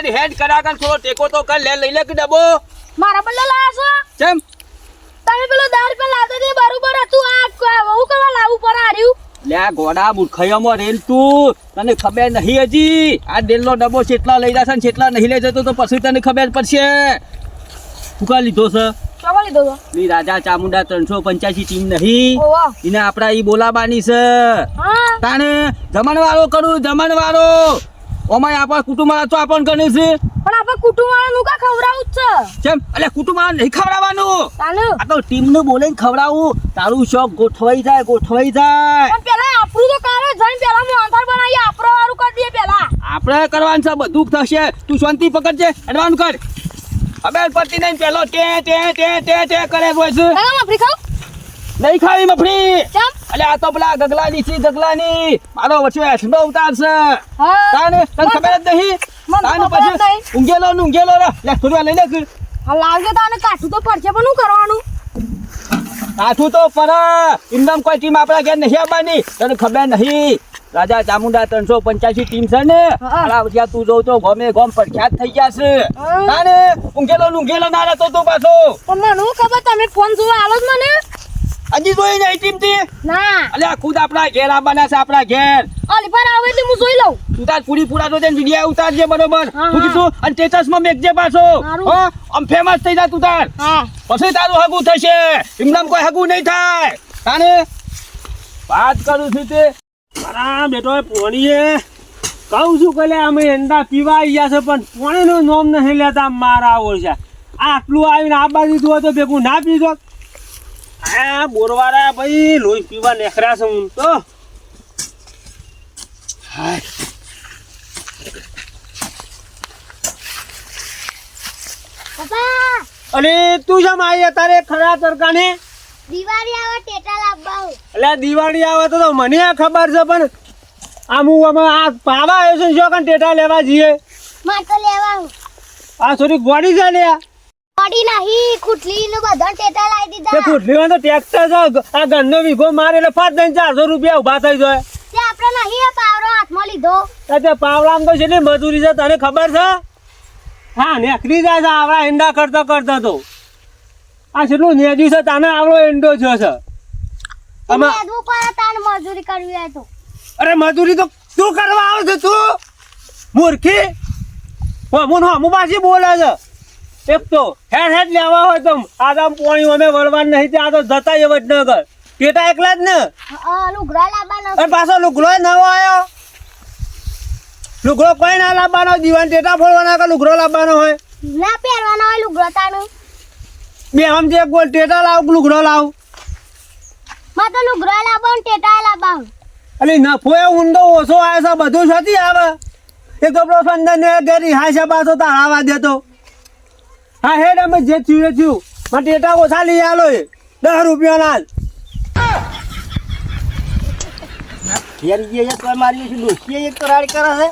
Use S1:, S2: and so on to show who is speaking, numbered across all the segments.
S1: હેડ કરા કર થોડો ટેકો તો કર લઈ લે કે ડબો
S2: મારા બદલે લાયા છો
S1: કેમ
S2: તમે પેલો 10 રૂપિયા લાવતા તે બરોબર હતું આ બહુ કરવા લાવવું પર આર્યું
S1: લે ગોડા મૂર્ખાયામાં રેલ તું તને ખબર નહીં હજી આ ડેલનો ડબ્બો કેટલા લઈ જશે ને કેટલા નહીં લઈ જતો તો પછી તને ખબર પડશે ફૂકા લીધો છે
S2: ચોકો લીધો તો
S1: ઈ રાજા ચામુંડા 385 ટીમ નહીં
S2: ઓવા
S1: એને આપડા ઈ બોલાબાની છે
S2: હા
S1: તાણે જમણવાળો કરું જમણવાળો ઓમાય આપણા કુટુંબ વાળા તો આપણ ગણ્યું છે
S2: પણ આપણે કુટુંબ વાળાનું કા ખવડાવું જ છે
S1: કેમ એટલે કુટુંબ વાળા નહીં ખવડાવવાનું
S2: ચાલો
S1: આ તો ટીમનું બોલીને ખવડાવું તારું શોખ ગોઠવાઈ જાય
S2: પણ પેલા આપણું તો કાલે જઈને પેલા મોંથાર બનાવી આપણો વાળું કરી દઈએ પેલા
S1: આપણે કરવાનું છે બધું થશે તું શાંતિ પકડજે એડવાન્સ કર હવે પડતી નહીં પેલો ટે કરે હોય છે
S2: કાકા મફરી ખાવ
S1: નહીં ખાવી મફળી
S2: ચમ
S1: અલે આ તો પેલા ગગલાની છે ગગલાની મારો વચ્ચે એસનો ઉતાર છે
S2: હા
S1: તાને તને ખબર જ નહીં
S2: મને
S1: તાને
S2: ખબર જ
S1: પછી
S2: નહીં.
S1: ઊંઘેલો રે લે થોડી વાર લઈ લે કર
S2: હા લાવજો તો આને કાઠું તો પડશે પણ શું કરવાનું
S1: કાઠું તો પર ઇન્દમ કોઈ ટીમ આપણા ઘેર નહીં આવવાની તને ખબર નહીં રાજા ચામુંડા 385 ટીમ છે ને
S2: હા.
S1: અલા ત્યાં તું જોઉં તો ગમે ગમ પ્રખ્યાત થઈ ગયા છે
S2: હા.
S1: તાને ઊંઘેલો ના રહેતો તું પાછો
S2: પણ મને શું ખબર તમે ફોન જોવા આલો જ મને
S1: હજી જોઈ નહીં ટીમ થી
S2: ના
S1: અલ્યા ખુદ આપણા ઘેર આવવાના છે આપણા ઘેર
S2: ઓલી પર આવે એટલે હું જોઈ લઉં
S1: તું તાર પૂરા તો વિડીયો ઉતારજે બરોબર
S2: હા,
S1: તું કીધું અને સ્ટેટસ માં મેકજે પાછો
S2: સારું.
S1: હો આમ ફેમસ થઈ જા તું તાર
S2: હા
S1: પછી તારું હગું થશે એમનામ કોઈ હગું નહીં થાય તાને વાત કરું છું તે
S3: મારા બેટો પોણીએ કહું છું કે લે અમે એંડા પીવા આવ્યા છે પણ પોણીનું નોમ નહીં લેતા મારા ઓળશા આટલું આવીને આ બાજુ જુઓ તો ભેગું ના પીજો આ બોરવાળા ભાઈ લોહી પીવા નેખરા છે હું તો હાય
S2: પપ્પા
S3: અરે તું જેમ આવી અત્યારે ખરા તરકાને
S2: દિવાળી આવે ટેટા લાવવા
S3: એટલે દિવાળી આવે તો મને ખબર છે પણ આમ હું અમે આ પાવા આવ્યો છે શું કાન ટેટા લેવા જઈએ
S2: માં તો લેવા
S3: આ થોડીક ગોળી છે લે
S2: પડી નહીં ખૂટલી નું બધા ટેટા લાવી
S3: તે
S2: દીધા
S3: ફૂટલીમાં તો ટેક્ટર છે આ ગન્નો વીઘો મારે એટલે ફાટ દઈને 400 રૂપિયા ઉભા થઈ જાય
S2: તે આપણે નહીં પાવરો હાથમાં લીધો
S3: તે પાવલામ તો કેટલી મજૂરી છે તને ખબર છે હા નેકરી જાય છે આવડા એંડા કરતા તો આ કેટલું નેજ્યું છે તને આવડો એંડો થયો છે આમાં
S2: મેદવું પર તાણ મજૂરી કરવી હોય તો
S3: અરે મજૂરી તો તું કરવા આવે છે તું મૂર્ખી હું પાછી બોલે છે એક તો હેડ લેવા હોય તો આદમ પોણી અમે વળવાનું નહીં તે આ તો જતા એ વડનગર પેટા એકલા જ ને
S2: લુગડા લાવવાનો
S3: અરે પાછો લુગડો નવો આવ્યો લુગડો કોઈ ના લાવવાનો દીવાન ટેટા ફોડવાના કે લુગડો લાવવાનો હોય
S2: ના પહેરવાનો હોય લુગડો તાણું
S3: બે આમ જે કોઈ ટેટા લાવ લુગડો લાવ
S2: માં તો લુગડો લાવવાનો ને ટેટા લાવવાનો
S3: અલે નફો એ ઊંડો ઓછો આવે છે બધું છતી આવે એ કપડો સંદર ને ઘેરી હાશે પાછો તાળાવા દેતો હા હેડ અમે જે થયું માં ટેટા ઓછા લઈ આલો એ 10 રૂપિયા
S4: ઘેર જઈએ એક વાર મારી છે ડોસીએ એક તો રાડ કરે છે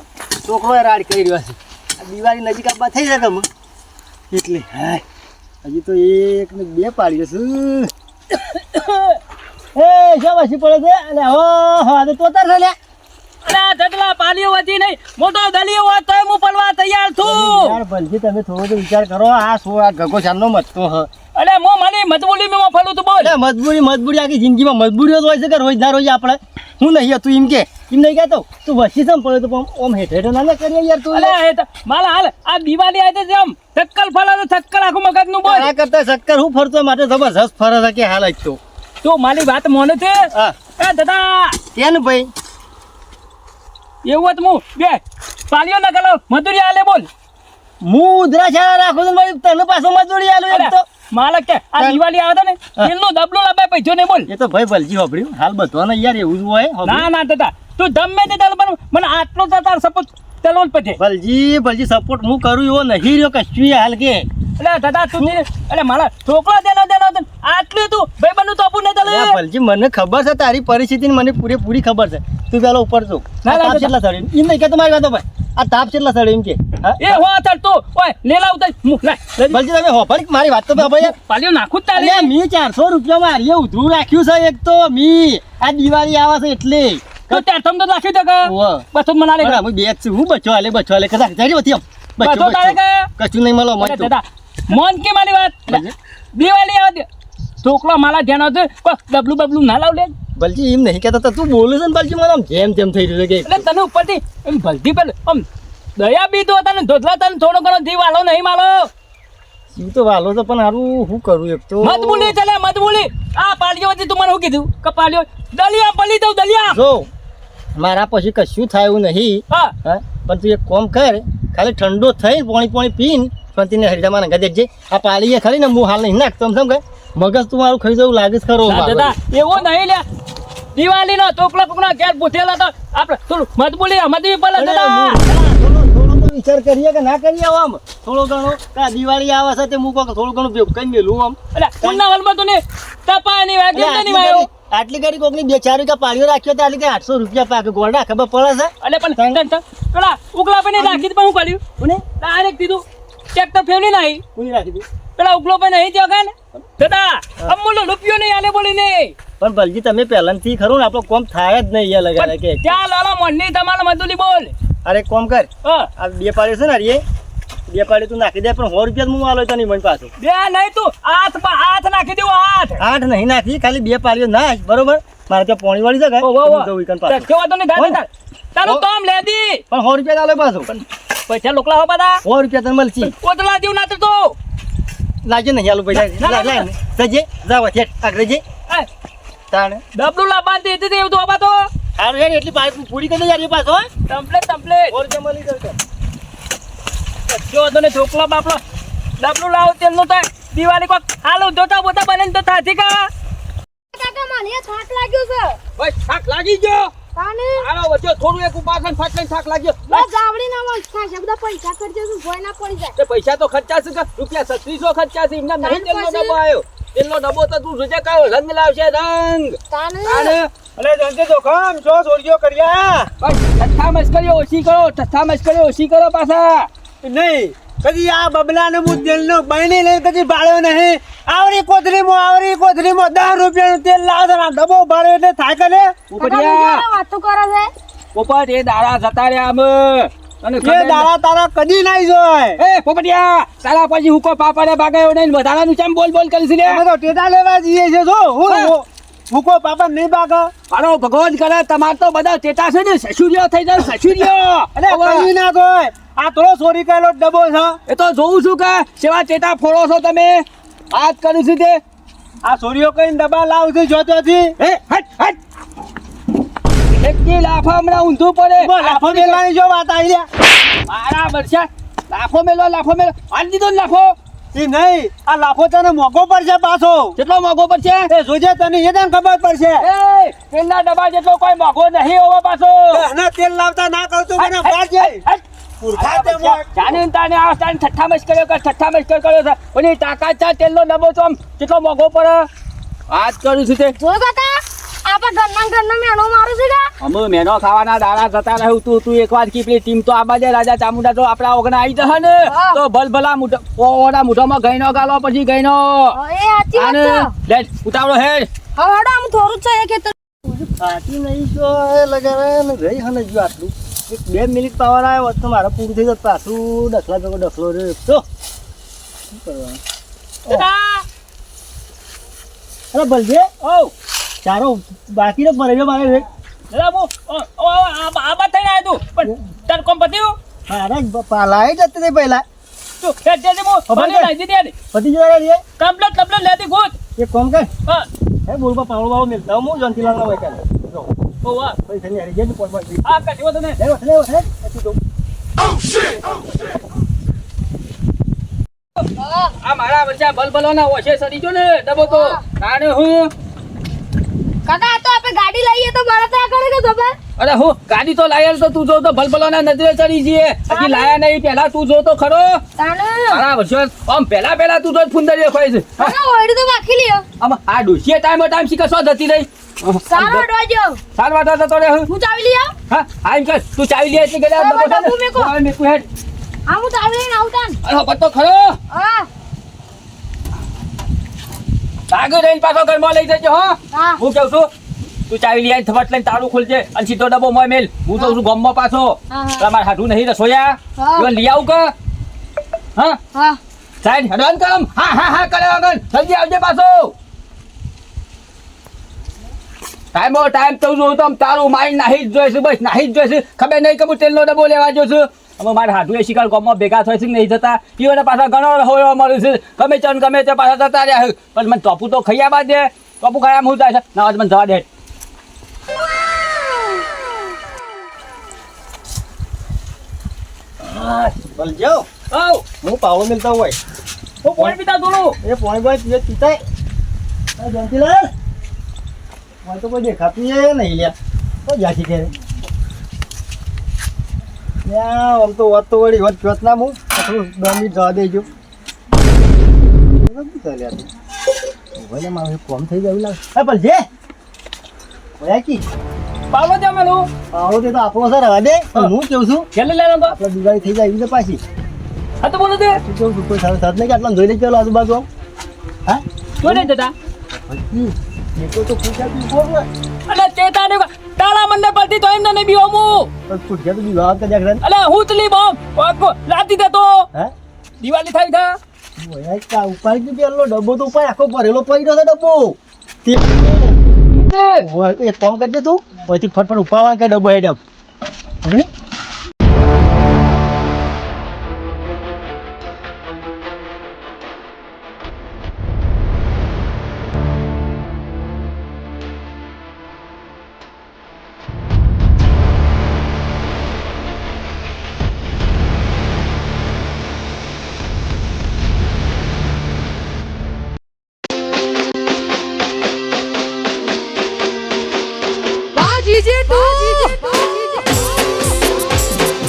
S4: છોકરોએ રાડ કરી રહ્યો છે આ દિવાળી નજીક આપવા થઈ શકે અમે એટલે હાય હજી તો એક ને બે પાડ્યો છું એ શાબાશી પડે છે અને હો હા તો તોતર છે લે
S1: અરે જગલા પાલીઓ વધી નહીં મોટો દલિયો હોય તોય હું પલવા તૈયાર છું
S4: યાર ભલજી તમે થોડો તો વિચાર કરો આ શું આ ગગો ચાંદનો મચતો હ
S1: અરે મો મારી મજબૂરી મેં ફલું તું બોલ
S4: એટલે મજબૂરી આખી જિંદગીમાં મજબૂરીઓ તો હોય છે કે રોજ ના રોજ આપણે હું નહીં તું એમ કે એમ નહીં કહેતો તું વસી સમ પડ્યો તો પણ ઓમ હેઠ ના કરીએ યાર તું
S1: અલે માલા હાલ આ દિવાળી આવી છે જેમ થક્કલ ફલા તો થક્કલ આખું મગજ નું બોલ
S4: આ કરતા શક્કર હું ફરતો માટે જબરજસ્ત ફરે છે કે હાલ જ તો
S1: તું મારી વાત મોને છે
S4: હા
S1: એ દાદા
S4: કેન ભાઈ
S1: એવું હતું હું બે પાલીઓ ના ગલો મજૂરી આલે બોલ
S4: હું ઉધરા છાળા રાખું છું ભાઈ તને પાછો મજૂરી આલું એમ તો
S1: માલક કે આ દિવાળી આવે ને તેલનો ડબલો લાવે પૈસો નહીં બોલ
S4: એ તો ભાઈ ભલજી હોભળ્યું હાલ બધવાને યાર એવું જ હોય
S1: ના ના દાદા તું ગમે તે ચાલ પણ મને આટલો તો તાર સપોર્ટ ચલો જ પછી
S4: ભલજી સપોર્ટ હું કરું એવો નહીં રહ્યો કશું હાલ કે
S1: એટલે દાદા તું એટલે મારા છોકરો દેનો આટલું તું ભાઈ બનું તો આપું નહીં ચાલે
S4: ભલજી મને ખબર છે તારી પરિસ્થિતિ મને પૂરી ખબર છે તું પેલો ઉપર છો
S1: ના,
S4: તાપ કેટલા સડે એમ નહીં કે તમારી વાતો ભાઈ આ તાપ કેટલા સડે એમ કે
S1: એ હો ચાલ તું ઓય લેલા ઉતર મુખ લે
S4: ભલજી તમે હોભળી મારી વાત તો ભાઈ
S1: પાલીઓ નાખું જ તારે
S4: અરે મી 400 રૂપિયામાં હારીએ ઉધરું રાખ્યું છે એક તો મી આ દિવાળી આવે છે એટલે
S1: તો ત્યાં તમ તો રાખી દે કે
S4: ઓહ.
S1: બસ મને આલે
S4: હું બે જ છું હું બચો હાલે કદાચ જરી હોતી
S1: બસો તારે કે
S4: કશું નહીં મળો
S1: અરે દાદા મોન કે મારી વાત દિવાળી આવે ઢોકળો મારા ધ્યાન આવતું ડબલું બબલું ના લાવ લે
S4: બલજી એમ નહીં કહેતા તું બોલું છે ને બલજી મને આમ જેમ તેમ થઈ રહ્યું છે કે
S1: એટલે તને ઉપરથી એમ ભલતી પર આમ દયા બી તો તને ધોધલા તને થોડો ઘણો જીવ વાલો નહીં માલો
S4: જીવ તો વાલો તો પણ હારું શું કરું એક તો
S1: મત બોલી ચાલે મત બોલી આ પાલિયો હતી તું મને શું કીધું કે પાલિયો દલિયા પલી દઉં દલિયા
S4: જો મારા પછી કશું થાય એવું નહીં
S1: હા
S4: હા પણ તું એક કોમ કર ખાલી ઠંડો થઈ પાણી પીને શાંતિને હરિદામાં નંગા દેજે આ પાલીએ ખરી ને હું હાલ નહીં નાખતો સમજ કે મગજ તું મારું ખાઈ જવું લાગે છે ખરો
S1: દાદા એવો નહીં લે દિવાળી નો ચોકલા કોકના ઘેર પૂછેલા તો આપણે થોડું મત બોલી મત પેલા દાદા
S4: થોડો તો વિચાર કરીએ કે ના કરીએ આમ થોડો ઘણો કા દિવાળી આવે છે તે મૂકો થોડું ઘણું ભેગું કરી મેલું આમ
S1: એટલે કુંડા વાલમાં તો ને તપા નહીં વાગે કેમ નહીં વાયો
S4: આટલી ગાડી કોકની 2-4 રૂપિયા પાળીઓ રાખ્યો તો આટલી કે 800 રૂપિયા પાકે ગોળડા ખબર પડે છે
S1: એટલે પણ પેલા ઉકલા પણ રાખી પણ હું કર્યું
S4: કોને
S1: ડાયરેક્ટ દીધું ટ્રેક્ટર ફેવલી નહીં
S4: કોની રાખી દી
S1: પેલા ઉકલો પણ નહીં જગા ને દાદા અમૂલો રૂપિયો નહીં આલે બોલી નહીં
S4: પણ બલજી તમે પહેલાથી ખરું ને આપણો કોમ થાય જ નહીં અહીંયા લગાડે કે
S1: ત્યાં લાલા મોની તમારા મજૂરી બોલ
S4: અરે એક કોમ કર
S1: હા
S4: આ 2 પાળી છે ને અરે 2 પાળી તું નાખી દે પણ 100 રૂપિયા હું આલો તો નહીં મને પાછો
S1: બે નહીં તું હાથ નાખી દેવું હાથ
S4: 8 નહીં નાખી ખાલી 2 પાળીઓ નાખ બરોબર મારે ત્યાં પોણી વાળી છે કે
S1: કેવા તો નહીં દાદા તારું કામ લે દી
S4: પણ 100 રૂપિયા આલે પાછો
S1: પૈસા લોકલા હો બધા
S4: 100 રૂપિયા તને મળશે
S1: કોતલા જેવું ના તો
S4: લાગે નહીં આલુ પૈસા લાય જજે જાવ છે આગળ જે તાણે
S1: ડબલું લાબાન દે દે એવું તો આબા તો
S4: હારું યાર એટલી પાઇપ પૂરી કરી યાર એ પાછો
S1: ટમ્પલેટ
S4: 100 રૂપિયા મળી જશે
S1: જો તો ને ઢોકળા બાપલો ડબલું લાવો તેલનું થાય દિવાળી કોક હાલો જોતા બોતા બને તો થાથી કા
S2: કાકા મને થાક લાગ્યો છે
S1: બસ થાક લાગી ગયો
S2: તાને
S1: આનો વચ્ચે થોડું એક ઉપાસન ફાટલે થાક લાગ્યો
S2: બસ જાવડી ના વળ ખાશે બધા પૈસા ખર્ચે છે ભોય ના પડી જાય
S1: તે પૈસા તો ખર્ચાશે કે રૂપિયા 3600 ખર્ચાશે એમના નહીં તેલનો ડબ્બો આવ્યો તેલનો ડબ્બો તો તું જોજે કયો રંગ લાવશે રંગ
S2: તાને
S3: અલે જંતે જોખમ જો સોરિયો કર્યા
S1: બસ ઠઠ્ઠા મસ્કરીઓ ઓછી કરો ઠઠ્ઠા મસ્કરીઓ ઓછી કરો પાછા
S3: નહીં કદી આ બબલાને હું તેલનો બહેની લઈ કદી ભાળ્યો નહીં આવરી કોથરીમાં 10 રૂપિયાનું તેલ લાવે છે ડબ્બો ભાડે એટલે થાય કરે
S1: ઉપડિયા
S2: વાતો કરે છે
S1: પોપટ એ દાડા જતા રહ્યા આમ અને
S3: એ દાડા તારા કદી નહીં જોય
S1: એ પોપટિયા તારા પછી હુકો પાપાને ભાગાયો નહીં વધારાનું ચમ બોલ બોલ કરી લે
S3: અમે તો ટેટા લેવા જઈએ છે જો હુકો પાપા નહીં ભાગો
S1: પાડો ભગવાન કરે તમાર તો બધા ટેટા છે ને સસુરિયો થઈ જાય સસુરિયો
S3: અરે કદી ના જોય આ થોડો ચોરી કરેલો ડબ્બો છે
S1: એ તો જોઉં છું કે સેવા ટેટા ફોડો છો તમે વાત કરું છું તે
S3: આ ચોરીઓ કઈ ડબ્બા લાવશે જોતોથી
S1: એ હટ હટ એક કે લાફા હમણાં ઊંધું પડે
S3: લાફો મેલવાની જો વાત આવી રહ્યા
S1: મારા વર્ષા લાફો મેલો આજ દીધો ને લાફો
S3: એ નહીં આ લાફો તને મોઘો પડશે પાછો
S1: કેટલો મોઘો પડશે
S3: એ જોજે તને એ તને ખબર પડશે
S1: એ તેલના ડબ્બા જેટલો કોઈ મોઘો નહીં હોવો પાછો
S3: અને તેલ લાવતા ના કરતો મને બહાર જાય પુરખા તે
S1: જાણે તાને આ તાને ઠઠ્ઠા મસ્કર કર્યો છે પણ એ તાકાત છે તેલનો ડબ્બો તો આમ કેટલો મોઘો પડે વાત કરું છું તે
S2: જો કાકા આપા ઘરના મેણો મારું છે કા
S1: અમે મેનો ખાવાના દાડા જતા રહ્યું તું એકવાર કી પેલી ટીમ તો આ બાજે રાજા ચામુંડા તો આપણા ઓગણા આવી જશે ને તો ભલભલા ઓડા મુઠામાં ગઈનો ગાલો પછી ગઈનો
S2: એ સાચી વાત છે
S1: લે ઉતાવળો હેડ
S2: હવાડો આમ થોડું છે કે તો
S4: આટી નહીં તો એ લગાવે ને રહી હને જો આટલું 2 મિનિટ પાવર આવ્યો તો મારે પૂરું થઈ જત પાછું ડખલો રે તો શું કરવાનું
S1: દાદા
S4: અરે બલજે
S1: ઓ
S4: ચારો બાકી ભરેલો મારે રે
S1: દાદા હું આ બાત થઈને આવ્યો તું પણ તાર કોમ પત્યું
S4: મારે પાલાય જતે તે પહેલા
S1: તું હેડ જજે મો મને લઈ દીધી હેડ
S4: પતિ જરા રે
S1: કમ્પ્લીટ લેતી ગોત
S4: એક કામ કર
S1: હા
S4: હે બોલબા પાવળો બાવો મિલતા હું જંતીલાલ ના હોય કાલે જો
S1: ઓ વાહ
S4: પૈસા ની હારી જે પોઈન્ટ પોઈન્ટ
S1: આ કટીવો તને
S4: લે તું તો
S1: આ મારા વચ્ચે બલબલોના ઓછે સડી જો ને ડબો તો તાણે હું
S2: કાકા આ તો આપણે ગાડી લઈએ તો બળતરા કરે કે ખબર
S1: અરે હું ગાડી તો લાયા તો તું જો તો ભલભલોના નજરે ચડી જઈએ હજી લાયા નહીં પહેલા તું જો તો ખરો
S2: તાને
S1: મારા વર્ષો આમ પહેલા તું તો ફુંદરીઓ ખોઈ છે
S2: કાકા ઓયડી તો બાકી લ્યો
S1: આમ આ ડોસીએ ટાઈમ શીખા સો જતી રહી
S2: સારો અડવાજો
S1: સાર વાટા જતો રે
S2: હું ચાવી લઈ આવ
S1: હા આઈ કર તું ચાવી લે એટલે ગેલા
S2: હવે ડબ્બુ મેકો.
S1: મેકુ હેડ
S2: આ હું ચાવી લઈને આવતા ને
S1: અરે પત્તો ખરો
S2: હા
S1: આગળ રહીને પાછો ઘરમાં લઈ જજો હા
S2: હા
S1: હું કહું છું તું ચાવી લઈ આવીને થપટ લઈને તાળું ખોલજે અને સીધો ડબ્બો મોય મેલ હું તો છું ગમમાં પાછો
S2: હા.
S1: તમારે હાથું નહીં રસોયા
S2: હા.
S1: લઈ આવું કે હા
S2: હા
S1: સાઈડ હેડવાન કામ હા હા હા કરે આગળ જલ્દી આવજે પાછો ટાઈમ તો જોઉં તો તારું માઇન્ડ નાહી જ જોઈશું બસ નાહી જ જોઈશું ખબર નહીં કે હું તેલનો ડબ્બો લેવા જો છું હવે મારે હાથું એ શિકાર ગામમાં ભેગા થાય છે નહીં જતા પીવાના પાછા ઘણો હોવા મળ્યું છે ગમે તે પાછા જતા રહ્યા પણ મને ટોપું તો ખાઈ બાદ દે ટોપું ખાયા હું થાય છે ના મને જવા દે
S4: બલજો
S1: આવ
S4: હું પાવડો મિલતા હોય
S1: હું પાણી પીતા થોડું
S4: એ પાણી બાય પીએ પીતાય જંતીલાલ મને તો કોઈ દેખાતું એ નહીં લ્યા કોઈ જાતી કરે આમ તો વાત તો વળી વાત જોત ના હું થોડું 2 મિનિટ જવા દેજો ભલે મારું કોમ થઈ ગયું લાગે બલજે ભયા કી
S1: પાવલો દે મેલું
S4: પાવડો તે તો આપણો સર રવા દે પણ હું કેવું છું
S1: છેલ્લે લેવાનો તો
S4: આપણે દિવાળી થઈ જાય એવી તો પાછી
S1: હા તો બોલો દે
S4: શું કેવું છું કોઈ સારું સાથ નહીં કે આટલા જોઈ લઈ ચાલો આજુબાજુ આમ હા
S1: જોઈ નહીં જતા
S4: દેખો તો પૂછ્યા તું બોલ ને
S1: અલે ચેતા ને તાળા મંડળ પરથી તો એમને નહીં બીવો હું
S4: પૂછ્યા તો વિવાહ કરી દેખ
S1: અલે હું તલી બોમ લાતી દેતો
S4: હે
S1: દિવાળી થઈ થા
S4: ઓય કા ઉપાડી દીધો પેલો ડબ્બો તો ઉપાય આખો ભરેલો પડ્યો છે ડબ્બો ઓય એક કામ કરી દે તું ઓયથી ફટફટ ઉપાડવા કે ડબ્બો હેડ અપ
S2: જીજે તું